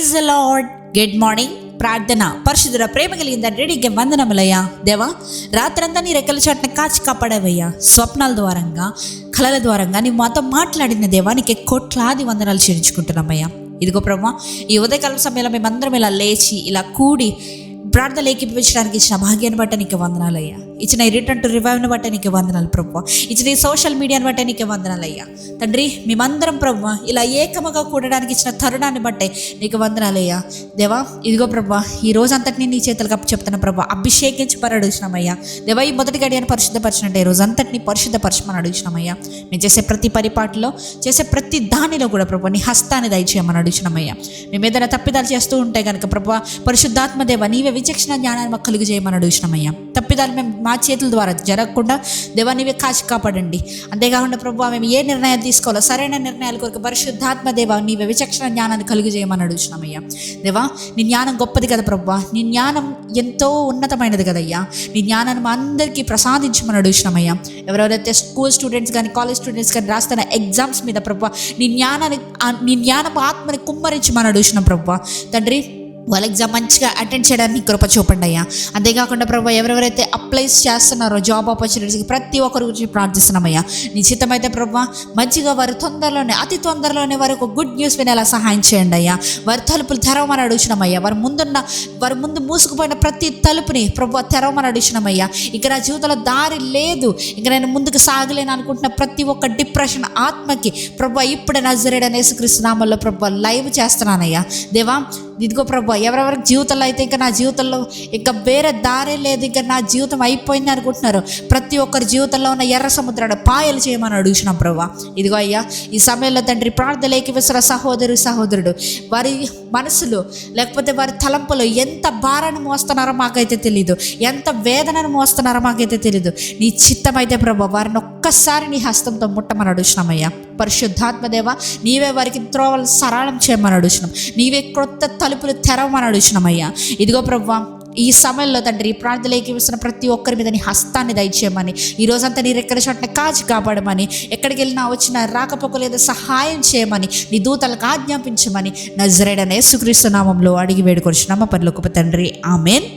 Praise the lord. Good morning. ప్రార్థన. పరిశుద్ధుడ ప్రేమ కలిగిన తండ్రికి వందనములయ్యా. దేవా, రాత్రంతా నీ రెక్కల చాటున కాచి కాపాడవయ్యా. స్వప్నాల ద్వారంగా, కళల ద్వారంగా నీ మాతో మాట్లాడిన దేవా, నీకు కోట్లాది వందనాలు చెల్లించుకుంటున్నామయ్యా. ఇదిగో ప్రభా, ఈ ఉదయకాలం సమయంలో మేమందరం ఇలా లేచి ఇలా కూడి ప్రార్థనలు ఏకీభవించడానికి ఇచ్చిన భాగ్యాన్ని బట్టి నీకు వందనాలయ్యా. ఇచ్చిన ఈ రిటర్న్ టు రివైవ్ని బట్టి నీకు వందనాలు ప్రభు. ఇచ్చిన ఈ సోషల్ మీడియాని బట్టి నీకు వందనాలయ్యా. తండ్రి, మేమందరం ప్రభు ఇలా ఏకముగా కూడడానికి ఇచ్చిన తరుణాన్ని బట్టే నీకు వందనాలయ్యా. దేవా, ఇదిగో ప్రభు, ఈ రోజంతటిని నీ చేతులకు అప్పు చెప్తున్నా ప్రభు. అభిషేకించి అడుగుతున్నామయ్యా. దేవా, ఈ మొదటి గడియను పరిశుద్ధపరచినట్టే ఈ రోజంతటిని పరిశుద్ధపరచమని అడుగుతున్నామయ్యా. మేము చేసే ప్రతి పరిపాటిలో, చేసే ప్రతి దానిలో కూడా ప్రభు నీ హస్తాన్ని దయచేయమని అడుగుతున్నామయ్యా. మేము ఏదైనా తప్పిదాలు చేస్తూ ఉంటే కనుక ప్రభు, పరిశుద్ధాత్మ దేవ నీవే విచక్షణ జ్ఞానాన్ని మాకు కలుగు చేయమని అడుగుతున్నామయ్యా. తప్పిదాలు మేము మా చేతుల ద్వారా జరగకుండా దేవా నీవే కాచి కాపాడండి. అంతేకాకుండా ప్రభు, మేము ఏ నిర్ణయాలు తీసుకోవాలో సరైన నిర్ణయాల కొరకు పరిశుద్ధాత్మ దేవ నీవే విచక్షణ జ్ఞానాన్ని కలుగు చేయమని అడుగుతున్నామయ్యా. దేవా, నీ జ్ఞానం గొప్పది కదా ప్రభు. నీ జ్ఞానం ఎంతో ఉన్నతమైనది కదయ్యా. నీ జ్ఞానాన్ని మా అందరికీ ప్రసాదించమని అడుగుతున్నామయ్యా. ఎవరెవరైతే స్కూల్ స్టూడెంట్స్ కానీ కాలేజ్ స్టూడెంట్స్ కానీ రాస్తున్న ఎగ్జామ్స్ మీద ప్రభు నీ జ్ఞానపు ఆత్మని కుమ్మరించమని అడుగుతున్నాం ప్రభు. తండ్రి, వాళ్ళ ఎగ్జామ్ మంచిగా అటెండ్ చేయడానికి కృప చూపండి అయ్యా. అంతేకాకుండా ప్రభు, ఎవరెవరైతే అప్లైస్ చేస్తున్నారో జాబ్ ఆపర్చునిటీస్కి ప్రతి ఒక్కరి గురించి ప్రార్థిస్తున్నామయ్యా. నిశ్చితమైతే ప్రభు, మంచిగా వారు తొందరలోనే, అతి తొందరలోనే వారికి ఒక గుడ్ న్యూస్ వినేలా సహాయం చేయండి అయ్యా. వారి తలుపులు తెరవమని అడుగుతున్నామయ్యా. వారి ముందు మూసుకుపోయిన ప్రతి తలుపుని ప్రభు తెరవమని అడుగుతున్నామయ్యా. ఇక నా జీవితంలో దారి లేదు, ఇక నేను ముందుకు సాగలేను అనుకుంటున్న ప్రతి ఒక్క డిప్రెషన్ ఆత్మకి ప్రభు ఇప్పుడే నజరేయుడైన యేసుక్రీస్తు నామములో ప్రభు లైవ్ చేస్తున్నానయ్యా. దేవా, ఇదిగో ప్రభు, ఎవరెవరికి జీవితంలో అయితే ఇంకా నా జీవితంలో ఇంకా వేరే దారే లేదు, ఇంకా నా జీవితం అయిపోయింది అనుకుంటున్నారు, ప్రతి ఒక్కరి జీవితంలో ఉన్న ఎర్ర సముద్రాన్ని పాయలు చేయమని అడుగుతున్నాం ప్రభు. ఇదిగో అయ్యా, ఈ సమయంలో తండ్రి ప్రార్థనలేకి విసర సహోదరుడు వారి మనసులో లేకపోతే వారి తలంపులో ఎంత భారాన్ని మోస్తున్నారో మాకైతే తెలీదు, ఎంత వేదనను మోస్తున్నారో మాకైతే తెలీదు. నీ చిత్తం అయితే ప్రభు, వారిని ఒక్కసారి నీ హస్తంతో ముట్టమని అడుగుతున్నామయ్యా. పరిశుద్ధాత్మదేవ నీవే వారికి త్రోవలు సరళం చేయమని అడుగుతున్నాం. నీవే క్రొత్త తలుపులు తెరవమని అడుగుతున్నామయ్యా. ఇదిగో ప్రభు, ఈ సమయంలో తండ్రి ప్రార్థనలోకి వస్తున్న ప్రతి ఒక్కరి మీద నీ హస్తాన్ని దయచేయమని, ఈ రోజంతా నీ రెక్కల చోటన కాచి కాపాడమని, ఎక్కడికి వెళ్ళినా వచ్చినా రాకపోకలేదో సహాయం చేయమని, నీ దూతలకు ఆజ్ఞాపించమని నజరేయుడైన యేసుక్రీస్తు నామములో అడిగి వేడుకొనుచున్నాము పరలోకపు తండ్రి. ఆమేన్.